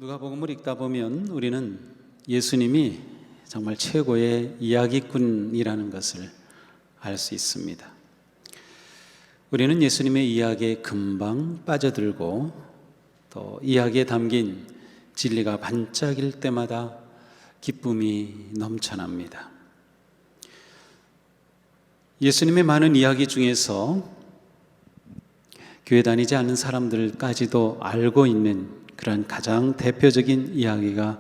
누가복음을 읽다 보면 우리는 예수님이 정말 최고의 이야기꾼이라는 것을 알 수 있습니다. 우리는 예수님의 이야기에 금방 빠져들고 또 이야기에 담긴 진리가 반짝일 때마다 기쁨이 넘쳐납니다. 예수님의 많은 이야기 중에서 교회 다니지 않는 사람들까지도 알고 있는 그런 가장 대표적인 이야기가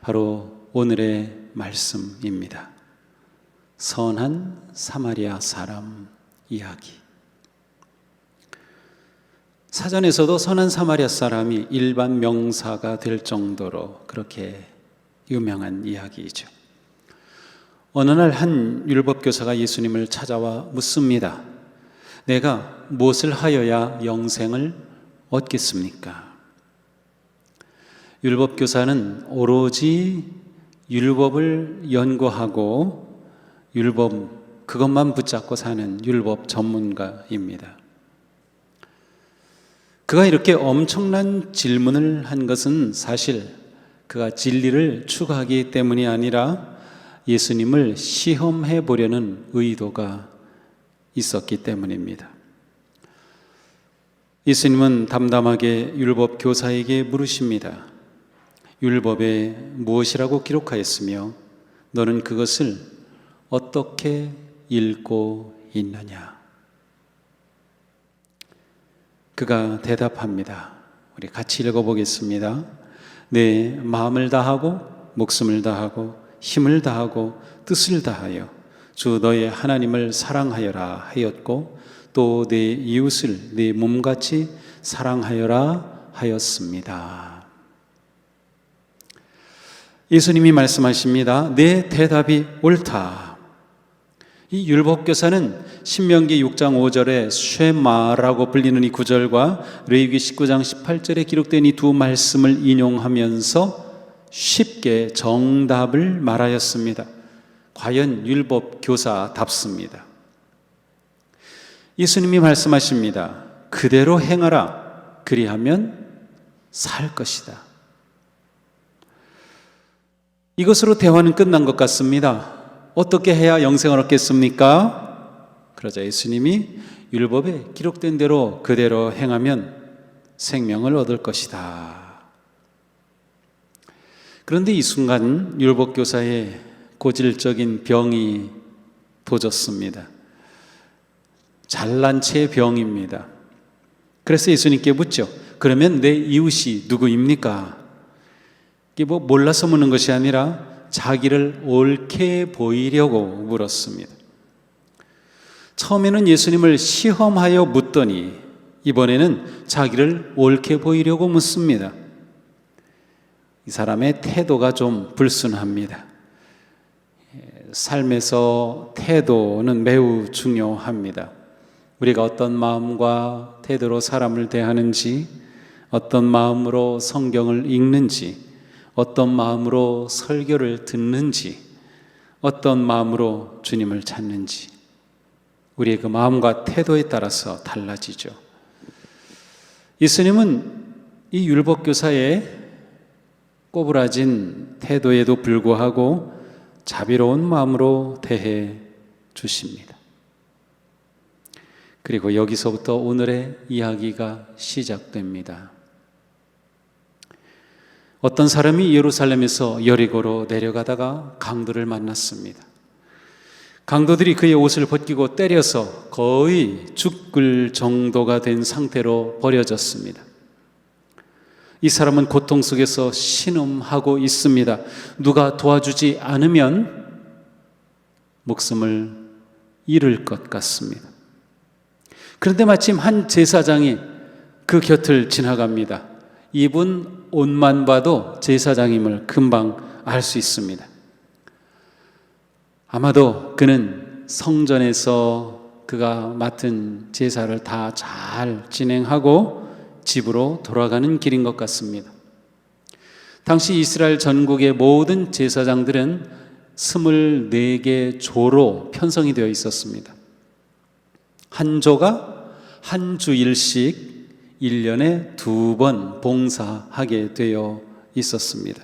바로 오늘의 말씀입니다. 선한 사마리아 사람 이야기. 사전에서도 선한 사마리아 사람이 일반 명사가 될 정도로 그렇게 유명한 이야기이죠. 어느 날 한 율법교사가 예수님을 찾아와 묻습니다. 내가 무엇을 하여야 영생을 얻겠습니까? 율법교사는 오로지 율법을 연구하고 율법 그것만 붙잡고 사는 율법 전문가입니다. 그가 이렇게 엄청난 질문을 한 것은 사실 그가 진리를 추구하기 때문이 아니라 예수님을 시험해 보려는 의도가 있었기 때문입니다. 예수님은 담담하게 율법교사에게 물으십니다. 율법에 무엇이라고 기록하였으며 너는 그것을 어떻게 읽고 있느냐? 그가 대답합니다. 우리 같이 읽어보겠습니다. 내 마음을 다하고 목숨을 다하고 힘을 다하고 뜻을 다하여 주 너의 하나님을 사랑하여라 하였고 또 내 이웃을 내 몸같이 사랑하여라 하였습니다. 예수님이 말씀하십니다. 내 대답이 옳다. 이 율법교사는 신명기 6장 5절에 쉐마라고 불리는 이 구절과 레위기 19장 18절에 기록된 이 두 말씀을 인용하면서 쉽게 정답을 말하였습니다. 과연 율법교사답습니다. 예수님이 말씀하십니다. 그대로 행하라. 그리하면 살 것이다. 이것으로 대화는 끝난 것 같습니다. 어떻게 해야 영생을 얻겠습니까? 그러자 예수님이 율법에 기록된 대로 그대로 행하면 생명을 얻을 것이다. 그런데 이 순간 율법교사의 고질적인 병이 도졌습니다. 잘난 체의 병입니다. 그래서 예수님께 묻죠. 그러면 내 이웃이 누구입니까? 이게 몰라서 묻는 것이 아니라 자기를 옳게 보이려고 물었습니다. 처음에는 예수님을 시험하여 묻더니 이번에는 자기를 옳게 보이려고 묻습니다. 이 사람의 태도가 좀 불순합니다. 삶에서 태도는 매우 중요합니다. 우리가 어떤 마음과 태도로 사람을 대하는지, 어떤 마음으로 성경을 읽는지, 어떤 마음으로 설교를 듣는지, 어떤 마음으로 주님을 찾는지 우리의 그 마음과 태도에 따라서 달라지죠. 예수님은 이 율법교사의 꼬부라진 태도에도 불구하고 자비로운 마음으로 대해 주십니다. 그리고 여기서부터 오늘의 이야기가 시작됩니다. 어떤 사람이 예루살렘에서 여리고로 내려가다가 강도를 만났습니다. 강도들이 그의 옷을 벗기고 때려서 거의 죽을 정도가 된 상태로 버려졌습니다. 이 사람은 고통 속에서 신음하고 있습니다. 누가 도와주지 않으면 목숨을 잃을 것 같습니다. 그런데 마침 한 제사장이 그 곁을 지나갑니다. 이분 옷만 봐도 제사장임을 금방 알 수 있습니다. 아마도 그는 성전에서 그가 맡은 제사를 다 잘 진행하고 집으로 돌아가는 길인 것 같습니다. 당시 이스라엘 전국의 모든 제사장들은 24개 조로 편성이 되어 있었습니다. 한 조가 한 주일씩 1년에 2번 봉사하게 되어 있었습니다.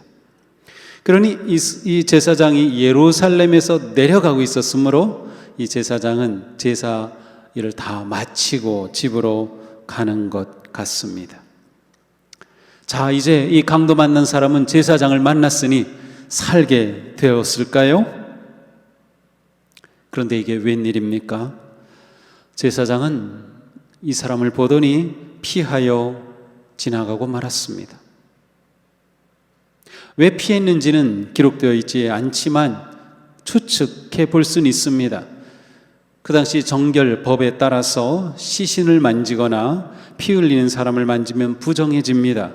그러니 이 제사장이 예루살렘에서 내려가고 있었으므로 이 제사장은 제사 일을 다 마치고 집으로 가는 것 같습니다. 자, 이제 이 강도 만난 사람은 제사장을 만났으니 살게 되었을까요? 그런데 이게 웬일입니까? 제사장은 이 사람을 보더니 피하여 지나가고 말았습니다. 왜 피했는지는 기록되어 있지 않지만 추측해 볼 수는 있습니다. 그 당시 정결법에 따라서 시신을 만지거나 피 흘리는 사람을 만지면 부정해집니다.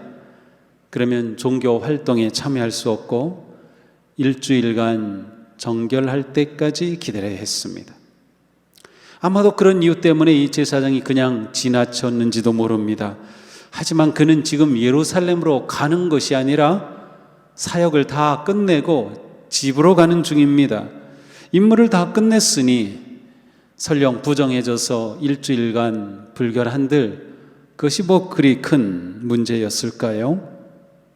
그러면 종교 활동에 참여할 수 없고 일주일간 정결할 때까지 기다려야 했습니다. 아마도 그런 이유 때문에 이 제사장이 그냥 지나쳤는지도 모릅니다. 하지만 그는 지금 예루살렘으로 가는 것이 아니라 사역을 다 끝내고 집으로 가는 중입니다. 임무를 다 끝냈으니 설령 부정해져서 일주일간 불결한들 그것이 뭐 그리 큰 문제였을까요?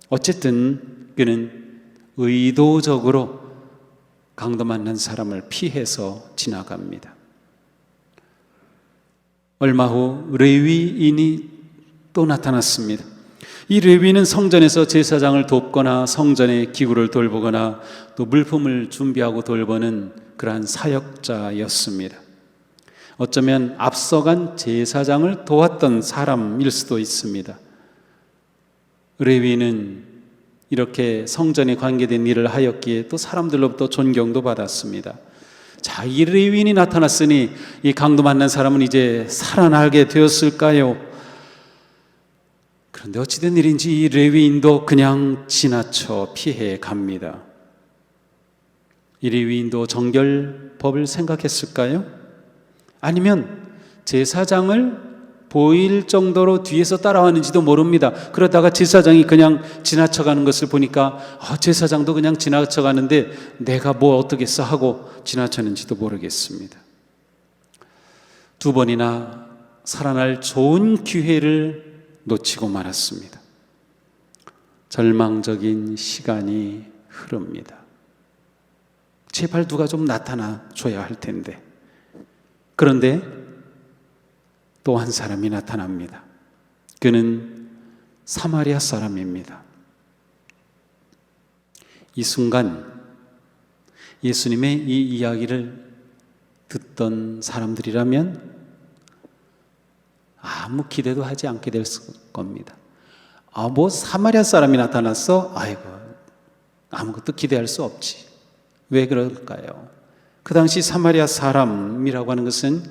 어쨌든 그는 의도적으로 강도 만난 사람을 피해서 지나갑니다. 얼마 후 레위인이 또 나타났습니다. 이 레위인은 성전에서 제사장을 돕거나 성전의 기구를 돌보거나 또 물품을 준비하고 돌보는 그러한 사역자였습니다. 어쩌면 앞서간 제사장을 도왔던 사람일 수도 있습니다. 레위인은 이렇게 성전에 관계된 일을 하였기에 또 사람들로부터 존경도 받았습니다. 자, 이 레위인이 나타났으니 이 강도 만난 사람은 이제 살아나게 되었을까요? 그런데 어찌된 일인지 이 레위인도 그냥 지나쳐 피해 갑니다. 이 레위인도 정결법을 생각했을까요? 아니면 제사장을 보일 정도로 뒤에서 따라왔는지도 모릅니다. 그러다가 제사장이 그냥 지나쳐가는 것을 보니까 제사장도 그냥 지나쳐가는데 내가 뭐 어떻겠어 하고 지나쳤는지도 모르겠습니다. 두 번이나 살아날 좋은 기회를 놓치고 말았습니다. 절망적인 시간이 흐릅니다. 제발 누가 좀 나타나 줘야 할 텐데. 그런데 또 한 사람이 나타납니다. 그는 사마리아 사람입니다. 이 순간 예수님의 이 이야기를 듣던 사람들이라면 아무 기대도 하지 않게 될 겁니다. 뭐 사마리아 사람이 나타났어? 아이고, 아무것도 기대할 수 없지. 왜 그럴까요? 그 당시 사마리아 사람이라고 하는 것은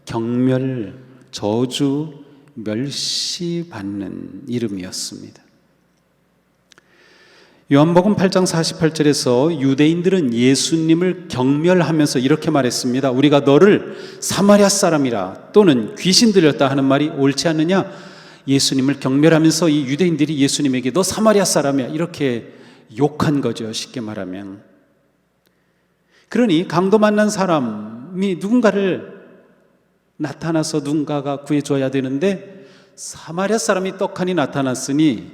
경멸, 저주, 멸시받는 이름이었습니다. 요한복음 8장 48절에서 유대인들은 예수님을 경멸하면서 이렇게 말했습니다. 우리가 너를 사마리아 사람이라 또는 귀신 들렸다 하는 말이 옳지 않느냐? 예수님을 경멸하면서 이 유대인들이 예수님에게 너 사마리아 사람이야 이렇게 욕한 거죠. 쉽게 말하면. 그러니 강도 만난 사람이 누군가를 나타나서 누군가가 구해줘야 되는데 사마리아 사람이 떡하니 나타났으니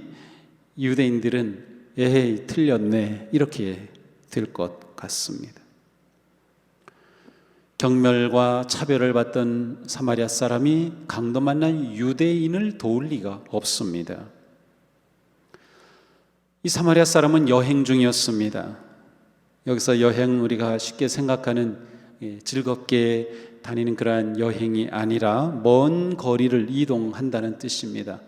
유대인들은 에헤이 틀렸네 이렇게 될 것 같습니다. 경멸과 차별을 받던 사마리아 사람이 강도 만난 유대인을 도울 리가 없습니다. 이 사마리아 사람은 여행 중이었습니다. 여기서 여행 우리가 쉽게 생각하는 즐겁게 다니는 그러한 여행이 아니라 먼 거리를 이동한다는 뜻입니다.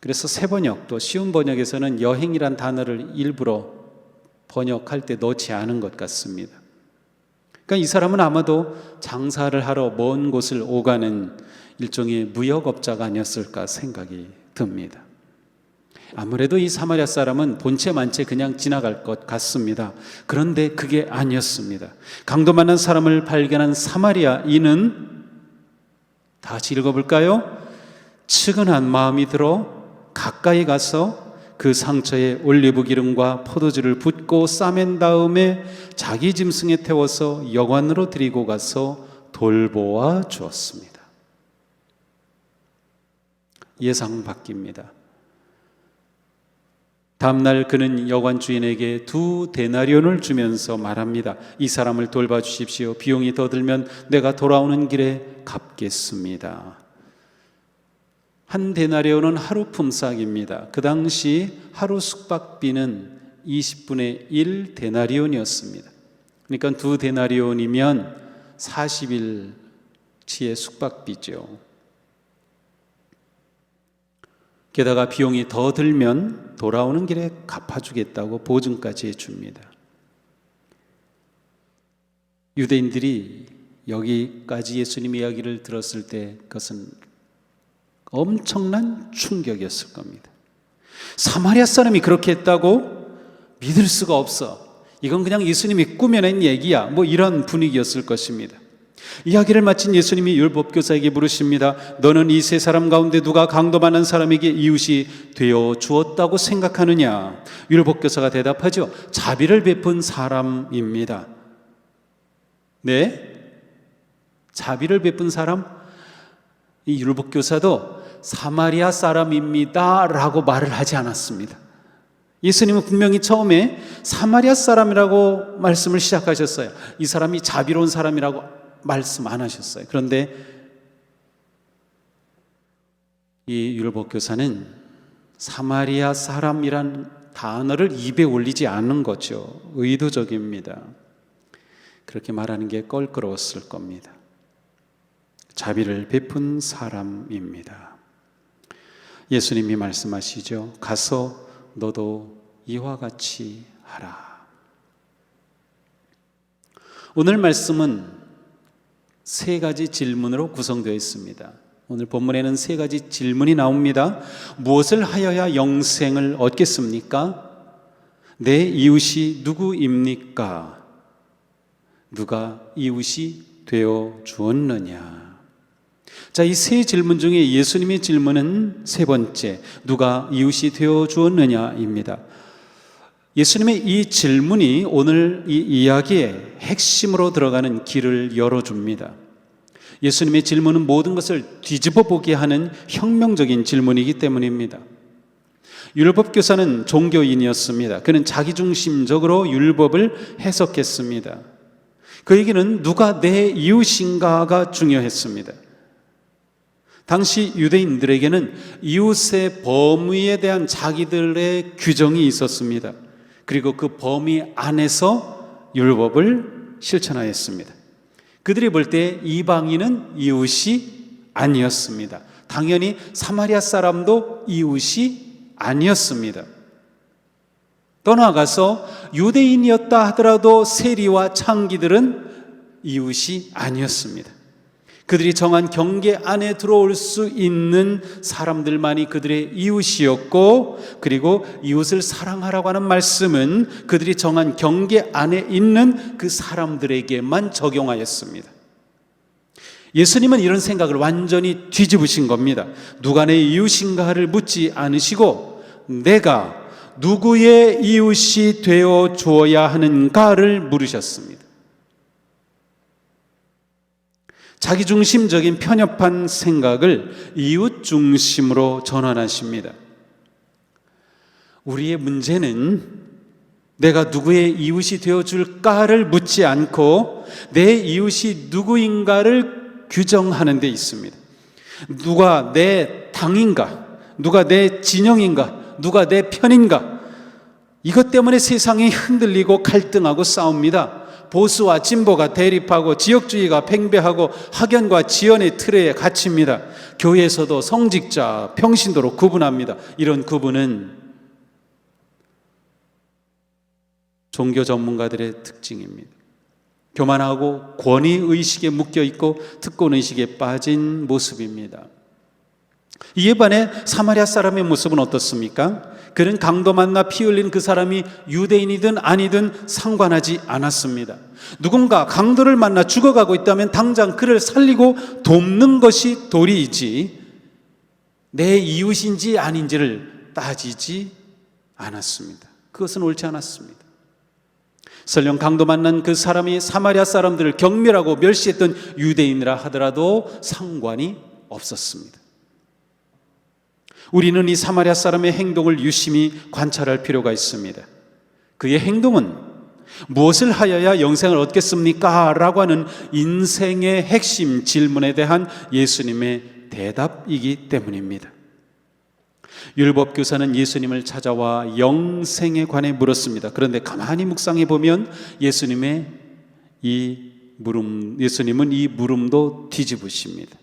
그래서 새 번역, 또 쉬운 번역에서는 여행이란 단어를 일부러 번역할 때 넣지 않은 것 같습니다. 그러니까 이 사람은 아마도 장사를 하러 먼 곳을 오가는 일종의 무역업자가 아니었을까 생각이 듭니다. 아무래도 이 사마리아 사람은 본체 만체 그냥 지나갈 것 같습니다. 그런데 그게 아니었습니다. 강도 만난 사람을 발견한 사마리아인은 다시 읽어볼까요? 측은한 마음이 들어 가까이 가서 그 상처에 올리브 기름과 포도주를 붓고 싸맨 다음에 자기 짐승에 태워서 여관으로 데리고 가서 돌보아 주었습니다. 예상 바뀝니다. 다음날 그는 여관 주인에게 2데나리온을 주면서 말합니다. 이 사람을 돌봐주십시오. 비용이 더 들면 내가 돌아오는 길에 갚겠습니다. 1데나리온은 하루 품삯입니다. 그 당시 하루 숙박비는 20분의 1데나리온이었습니다. 그러니까 2데나리온이면 40일치의 숙박비죠. 게다가 비용이 더 들면 돌아오는 길에 갚아주겠다고 보증까지 해줍니다. 유대인들이 여기까지 예수님 이야기를 들었을 때 그것은 엄청난 충격이었을 겁니다. 사마리아 사람이 그렇게 했다고? 믿을 수가 없어. 이건 그냥 예수님이 꾸며낸 얘기야. 뭐 이런 분위기였을 것입니다. 이야기를 마친 예수님이 율법교사에게 물으십니다. 너는 이 세 사람 가운데 누가 강도 많은 사람에게 이웃이 되어 주었다고 생각하느냐? 율법교사가 대답하죠. 자비를 베푼 사람입니다. 네? 자비를 베푼 사람? 이 율법교사도 사마리아 사람입니다 라고 말을 하지 않았습니다. 예수님은 분명히 처음에 사마리아 사람이라고 말씀을 시작하셨어요. 이 사람이 자비로운 사람이라고 말씀 안 하셨어요. 그런데 이 율법교사는 사마리아 사람이란 단어를 입에 올리지 않는 거죠. 의도적입니다. 그렇게 말하는 게 껄끄러웠을 겁니다. 자비를 베푼 사람입니다. 예수님이 말씀하시죠. 가서 너도 이와 같이 하라. 오늘 말씀은 3가지 질문으로 구성되어 있습니다. 오늘 본문에는 3가지 질문이 나옵니다. 무엇을 하여야 영생을 얻겠습니까? 내 이웃이 누구입니까? 누가 이웃이 되어 주었느냐? 자, 이 3 질문 중에 예수님의 질문은 3번째, 누가 이웃이 되어 주었느냐입니다. 예수님의 이 질문이 오늘 이 이야기의 핵심으로 들어가는 길을 열어줍니다. 예수님의 질문은 모든 것을 뒤집어 보게 하는 혁명적인 질문이기 때문입니다. 율법교사는 종교인이었습니다. 그는 자기중심적으로 율법을 해석했습니다. 그에게는 누가 내 이웃인가가 중요했습니다. 당시 유대인들에게는 이웃의 범위에 대한 자기들의 규정이 있었습니다. 그리고 그 범위 안에서 율법을 실천하였습니다. 그들이 볼 때 이방인은 이웃이 아니었습니다. 당연히 사마리아 사람도 이웃이 아니었습니다. 떠나가서 유대인이었다 하더라도 세리와 창기들은 이웃이 아니었습니다. 그들이 정한 경계 안에 들어올 수 있는 사람들만이 그들의 이웃이었고, 그리고 이웃을 사랑하라고 하는 말씀은 그들이 정한 경계 안에 있는 그 사람들에게만 적용하였습니다. 예수님은 이런 생각을 완전히 뒤집으신 겁니다. 누가 내 이웃인가를 묻지 않으시고 내가 누구의 이웃이 되어 주어야 하는가를 물으셨습니다. 자기중심적인 편협한 생각을 이웃중심으로 전환하십니다. 우리의 문제는 내가 누구의 이웃이 되어줄까를 묻지 않고 내 이웃이 누구인가를 규정하는 데 있습니다. 누가 내 당인가? 누가 내 진영인가? 누가 내 편인가? 이것 때문에 세상이 흔들리고 갈등하고 싸웁니다. 보수와 진보가 대립하고 지역주의가 팽배하고 학연과 지연의 틀에 갇힙니다. 교회에서도 성직자, 평신도로 구분합니다. 이런 구분은 종교 전문가들의 특징입니다. 교만하고 권위의식에 묶여있고 특권의식에 빠진 모습입니다. 이에 반해 사마리아 사람의 모습은 어떻습니까? 그는 강도 만나 피 흘린 그 사람이 유대인이든 아니든 상관하지 않았습니다. 누군가 강도를 만나 죽어가고 있다면 당장 그를 살리고 돕는 것이 도리이지 내 이웃인지 아닌지를 따지지 않았습니다. 그것은 옳지 않았습니다. 설령 강도 만난 그 사람이 사마리아 사람들을 경멸하고 멸시했던 유대인이라 하더라도 상관이 없었습니다. 우리는 이 사마리아 사람의 행동을 유심히 관찰할 필요가 있습니다. 그의 행동은 무엇을 하여야 영생을 얻겠습니까? 라고 하는 인생의 핵심 질문에 대한 예수님의 대답이기 때문입니다. 율법교사는 예수님을 찾아와 영생에 관해 물었습니다. 그런데 가만히 묵상해 보면 예수님은 이 물음도 뒤집으십니다.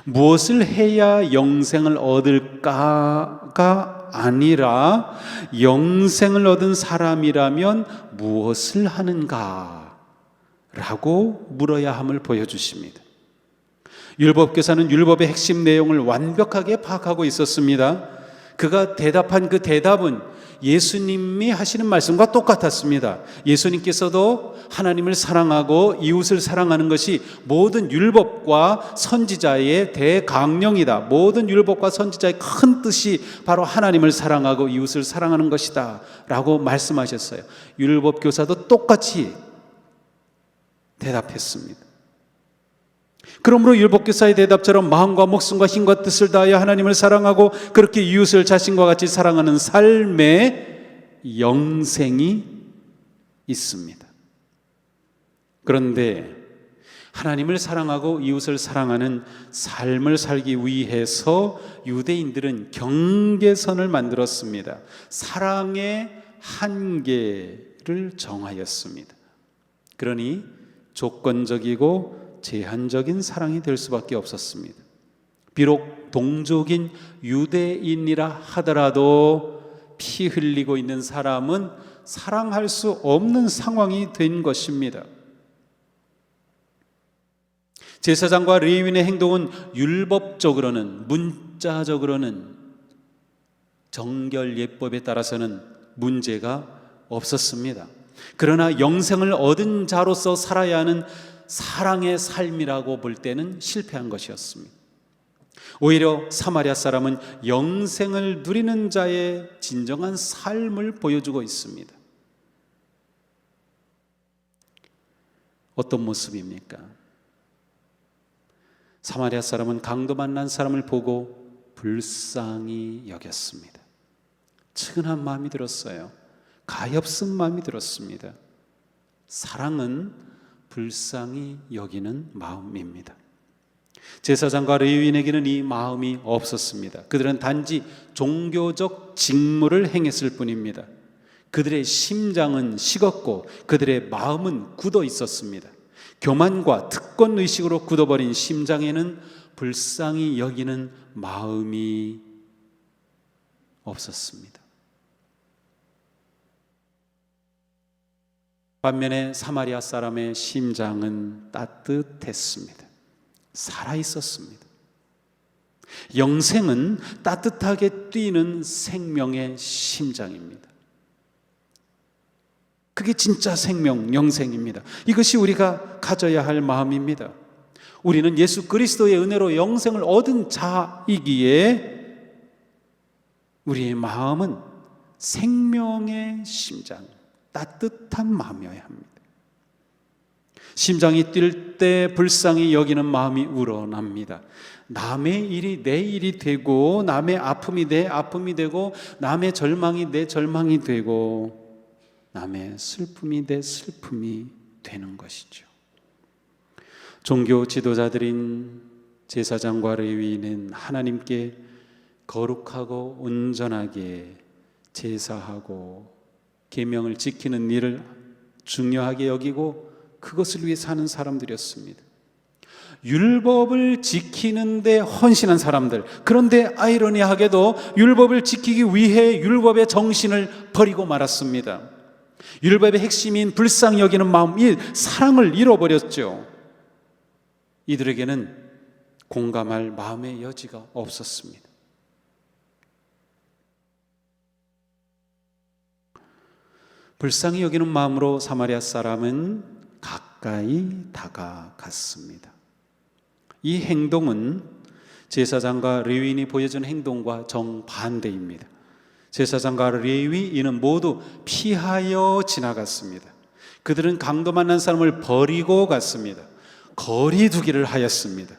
무엇을 해야 영생을 얻을까가 아니라 영생을 얻은 사람이라면 무엇을 하는가? 라고 물어야 함을 보여주십니다. 율법교사는 율법의 핵심 내용을 완벽하게 파악하고 있었습니다. 그가 대답한 그 대답은 예수님이 하시는 말씀과 똑같았습니다. 예수님께서도 하나님을 사랑하고 이웃을 사랑하는 것이 모든 율법과 선지자의 대강령이다. 모든 율법과 선지자의 큰 뜻이 바로 하나님을 사랑하고 이웃을 사랑하는 것이다 라고 말씀하셨어요. 율법교사도 똑같이 대답했습니다. 그러므로 율법교사의 대답처럼 마음과 목숨과 힘과 뜻을 다하여 하나님을 사랑하고 그렇게 이웃을 자신과 같이 사랑하는 삶에 영생이 있습니다. 그런데 하나님을 사랑하고 이웃을 사랑하는 삶을 살기 위해서 유대인들은 경계선을 만들었습니다. 사랑의 한계를 정하였습니다. 그러니 조건적이고 제한적인 사랑이 될 수밖에 없었습니다. 비록 동족인 유대인이라 하더라도 피 흘리고 있는 사람은 사랑할 수 없는 상황이 된 것입니다. 제사장과 레위인의 행동은 율법적으로는, 문자적으로는, 정결예법에 따라서는 문제가 없었습니다. 그러나 영생을 얻은 자로서 살아야 하는 사랑의 삶이라고 볼 때는 실패한 것이었습니다. 오히려 사마리아 사람은 영생을 누리는 자의 진정한 삶을 보여주고 있습니다. 어떤 모습입니까? 사마리아 사람은 강도 만난 사람을 보고 불쌍히 여겼습니다. 측은한 마음이 들었어요. 가엾은 마음이 들었습니다. 사랑은 불쌍히 여기는 마음입니다. 제사장과 레위인에게는 이 마음이 없었습니다. 그들은 단지 종교적 직무를 행했을 뿐입니다. 그들의 심장은 식었고 그들의 마음은 굳어 있었습니다. 교만과 특권의식으로 굳어버린 심장에는 불쌍히 여기는 마음이 없었습니다. 반면에 사마리아 사람의 심장은 따뜻했습니다. 살아있었습니다. 영생은 따뜻하게 뛰는 생명의 심장입니다. 그게 진짜 생명, 영생입니다. 이것이 우리가 가져야 할 마음입니다. 우리는 예수 그리스도의 은혜로 영생을 얻은 자이기에 우리의 마음은 생명의 심장, 따뜻한 마음이어야 합니다. 심장이 뛸 때 불쌍히 여기는 마음이 우러납니다. 남의 일이 내 일이 되고, 남의 아픔이 내 아픔이 되고, 남의 절망이 내 절망이 되고, 남의 슬픔이 내 슬픔이 되는 것이죠. 종교 지도자들인 제사장과 레위인은 하나님께 거룩하고 온전하게 제사하고 계명을 지키는 일을 중요하게 여기고 그것을 위해 사는 사람들이었습니다. 율법을 지키는데 헌신한 사람들. 그런데 아이러니하게도 율법을 지키기 위해 율법의 정신을 버리고 말았습니다. 율법의 핵심인 불쌍히 여기는 마음, 이 사랑을 잃어버렸죠. 이들에게는 공감할 마음의 여지가 없었습니다. 불쌍히 여기는 마음으로 사마리아 사람은 가까이 다가갔습니다. 이 행동은 제사장과 레위인이 보여준 행동과 정반대입니다. 제사장과 레위인은 모두 피하여 지나갔습니다. 그들은 강도 만난 사람을 버리고 갔습니다. 거리 두기를 하였습니다.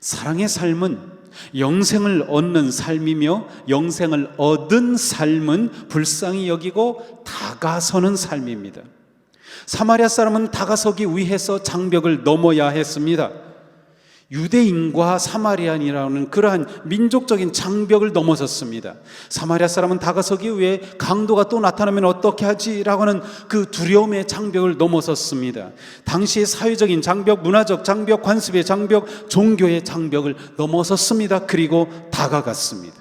사랑의 삶은 영생을 얻는 삶이며 영생을 얻은 삶은 불쌍히 여기고 다가서는 삶입니다. 사마리아 사람은 다가서기 위해서 장벽을 넘어야 했습니다. 유대인과 사마리안이라는 그러한 민족적인 장벽을 넘어섰습니다. 사마리아 사람은 다가서기 위해 강도가 또 나타나면 어떻게 하지라고 하는 그 두려움의 장벽을 넘어섰습니다. 당시의 사회적인 장벽, 문화적 장벽, 관습의 장벽, 종교의 장벽을 넘어섰습니다. 그리고 다가갔습니다.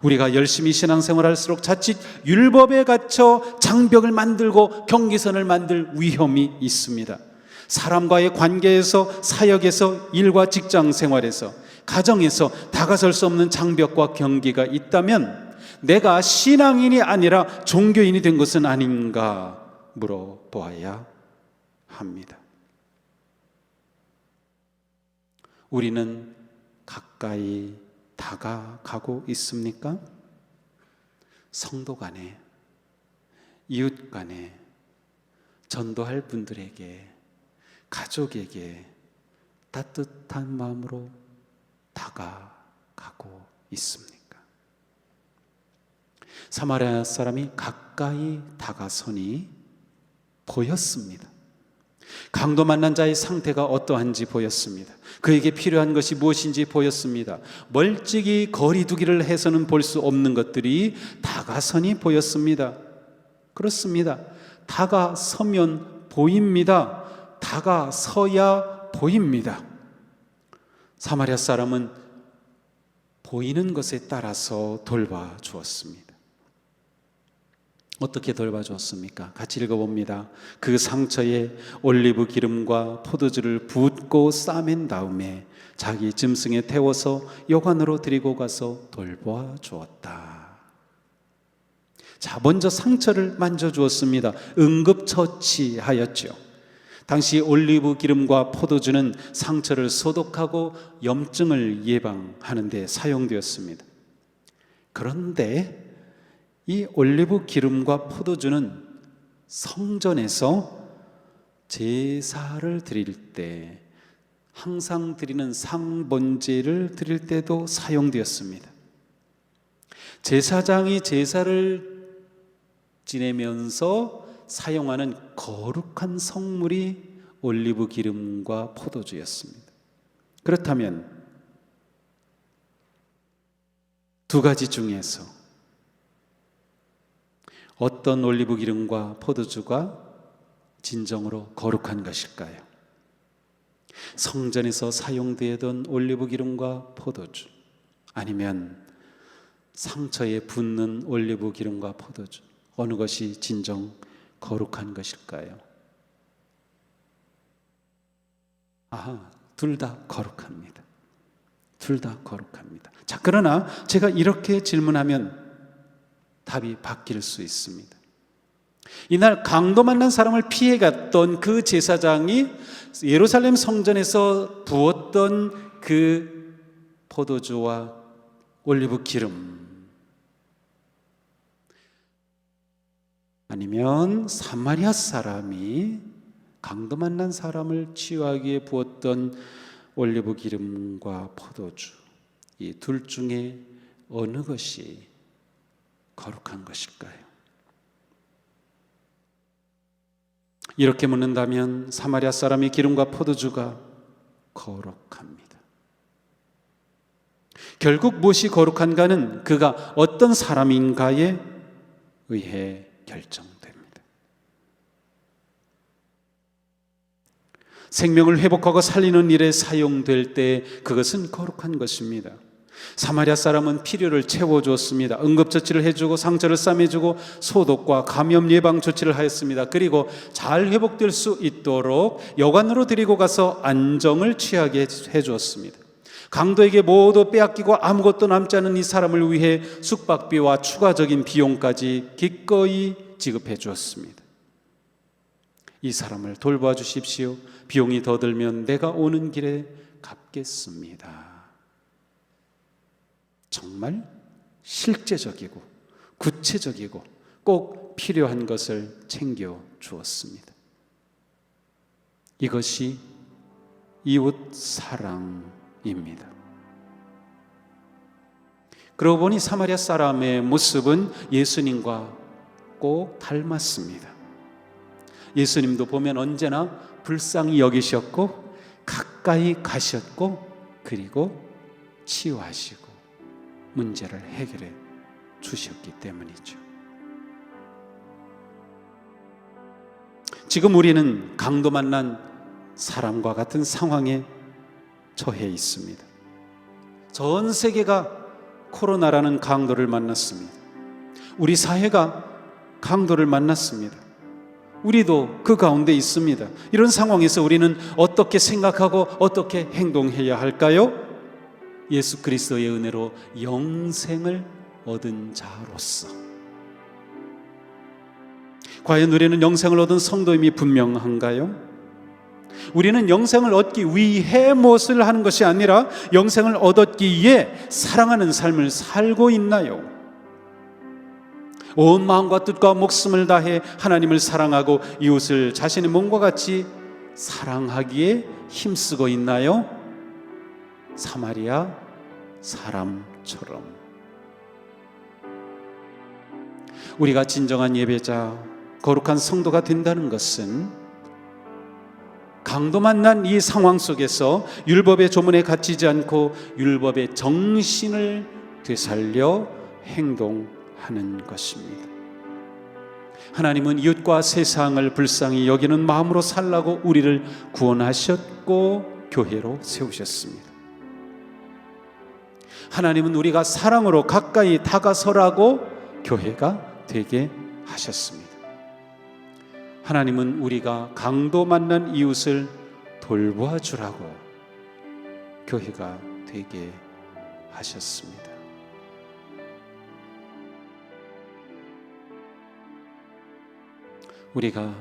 우리가 열심히 신앙생활할수록 자칫 율법에 갇혀 장벽을 만들고 경계선을 만들 위험이 있습니다. 사람과의 관계에서, 사역에서, 일과 직장 생활에서, 가정에서 다가설 수 없는 장벽과 경계가 있다면 내가 신앙인이 아니라 종교인이 된 것은 아닌가 물어보아야 합니다. 우리는 가까이 다가가고 있습니까? 성도 간에, 이웃 간에, 전도할 분들에게, 가족에게 따뜻한 마음으로 다가가고 있습니까? 사마리아 사람이 가까이 다가서니 보였습니다. 강도 만난 자의 상태가 어떠한지 보였습니다. 그에게 필요한 것이 무엇인지 보였습니다. 멀찍이 거리 두기를 해서는 볼 수 없는 것들이 다가서니 보였습니다. 그렇습니다. 다가서면 보입니다. 다가서야 보입니다. 사마리아 사람은 보이는 것에 따라서 돌봐주었습니다. 어떻게 돌봐주었습니까? 같이 읽어봅니다. 그 상처에 올리브 기름과 포도주를 붓고 싸맨 다음에 자기 짐승에 태워서 여관으로 데리고 가서 돌봐주었다. 자, 먼저 상처를 만져주었습니다. 응급처치하였죠. 당시 올리브 기름과 포도주는 상처를 소독하고 염증을 예방하는 데 사용되었습니다. 그런데 이 올리브 기름과 포도주는 성전에서 제사를 드릴 때, 항상 드리는 상번제를 드릴 때도 사용되었습니다. 제사장이 제사를 지내면서 사용하는 거룩한 성물이 올리브 기름과 포도주였습니다. 그렇다면 두 가지 중에서 어떤 올리브 기름과 포도주가 진정으로 거룩한 것일까요? 성전에서 사용되던 올리브 기름과 포도주, 아니면 상처에 붓는 올리브 기름과 포도주, 어느 것이 진정 거룩한 것일까요? 둘 다 거룩합니다. 둘 다 거룩합니다. 자, 그러나 제가 이렇게 질문하면 답이 바뀔 수 있습니다. 이날 강도 만난 사람을 피해갔던 그 제사장이 예루살렘 성전에서 부었던 그 포도주와 올리브 기름, 아니면 사마리아 사람이 강도 만난 사람을 치유하기 위해 부었던 올리브 기름과 포도주, 이 둘 중에 어느 것이 거룩한 것일까요? 이렇게 묻는다면 사마리아 사람의 기름과 포도주가 거룩합니다. 결국 무엇이 거룩한가는 그가 어떤 사람인가에 의해 결정됩니다. 생명을 회복하고 살리는 일에 사용될 때 그것은 거룩한 것입니다. 사마리아 사람은 필요를 채워주었습니다. 응급처치를 해주고 상처를 싸매주고 소독과 감염 예방 조치를 하였습니다. 그리고 잘 회복될 수 있도록 여관으로 데리고 가서 안정을 취하게 해주었습니다. 강도에게 모두 빼앗기고 아무것도 남지 않은 이 사람을 위해 숙박비와 추가적인 비용까지 기꺼이 지급해 주었습니다. 이 사람을 돌봐 주십시오. 비용이 더 들면 내가 오는 길에 갚겠습니다. 정말 실제적이고 구체적이고 꼭 필요한 것을 챙겨 주었습니다. 이것이 이웃 사랑입니다. 그러고 보니 사마리아 사람의 모습은 예수님과 꼭 닮았습니다. 예수님도 보면 언제나 불쌍히 여기셨고 가까이 가셨고 그리고 치유하시고 문제를 해결해 주셨기 때문이죠. 지금 우리는 강도 만난 사람과 같은 상황에 처해 있습니다. 전 세계가 코로나라는 강도를 만났습니다. 우리 사회가 강도를 만났습니다. 우리도 그 가운데 있습니다. 이런 상황에서 우리는 어떻게 생각하고 어떻게 행동해야 할까요? 예수 그리스도의 은혜로 영생을 얻은 자로서. 과연 우리는 영생을 얻은 성도임이 분명한가요? 우리는 영생을 얻기 위해 무엇을 하는 것이 아니라 영생을 얻었기 위해 사랑하는 삶을 살고 있나요? 온 마음과 뜻과 목숨을 다해 하나님을 사랑하고 이웃을 자신의 몸과 같이 사랑하기에 힘쓰고 있나요? 사마리아 사람처럼. 우리가 진정한 예배자, 거룩한 성도가 된다는 것은 강도 만난 이 상황 속에서 율법의 조문에 갇히지 않고 율법의 정신을 되살려 행동하는 것입니다. 하나님은 이웃과 세상을 불쌍히 여기는 마음으로 살라고 우리를 구원하셨고 교회로 세우셨습니다. 하나님은 우리가 사랑으로 가까이 다가서라고 교회가 되게 하셨습니다. 하나님은 우리가 강도 만난 이웃을 돌보아주라고 교회가 되게 하셨습니다. 우리가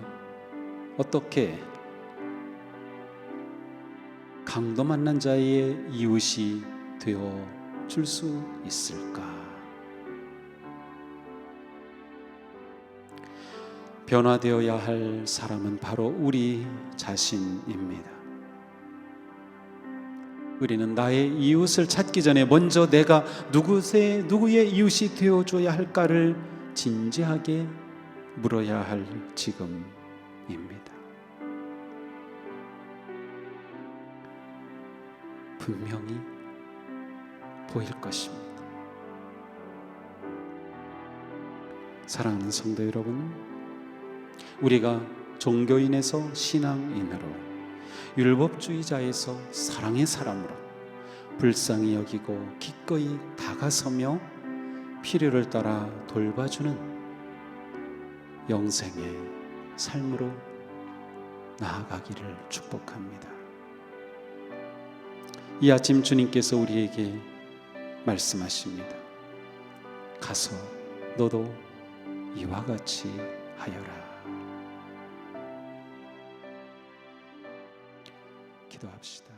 어떻게 강도 만난 자의 이웃이 되어 줄 수 있을까? 변화되어야 할 사람은 바로 우리 자신입니다. 우리는 나의 이웃을 찾기 전에 먼저 내가 누구의 이웃이 되어줘야 할까를 진지하게 물어야 할 지금입니다. 분명히 보일 것입니다. 사랑하는 성도 여러분, 우리가 종교인에서 신앙인으로, 율법주의자에서 사랑의 사람으로 불쌍히 여기고 기꺼이 다가서며 필요를 따라 돌봐주는 영생의 삶으로 나아가기를 축복합니다. 이 아침 주님께서 우리에게 말씀하십니다. 가서 너도 이와 같이 하여라. 기도합시다.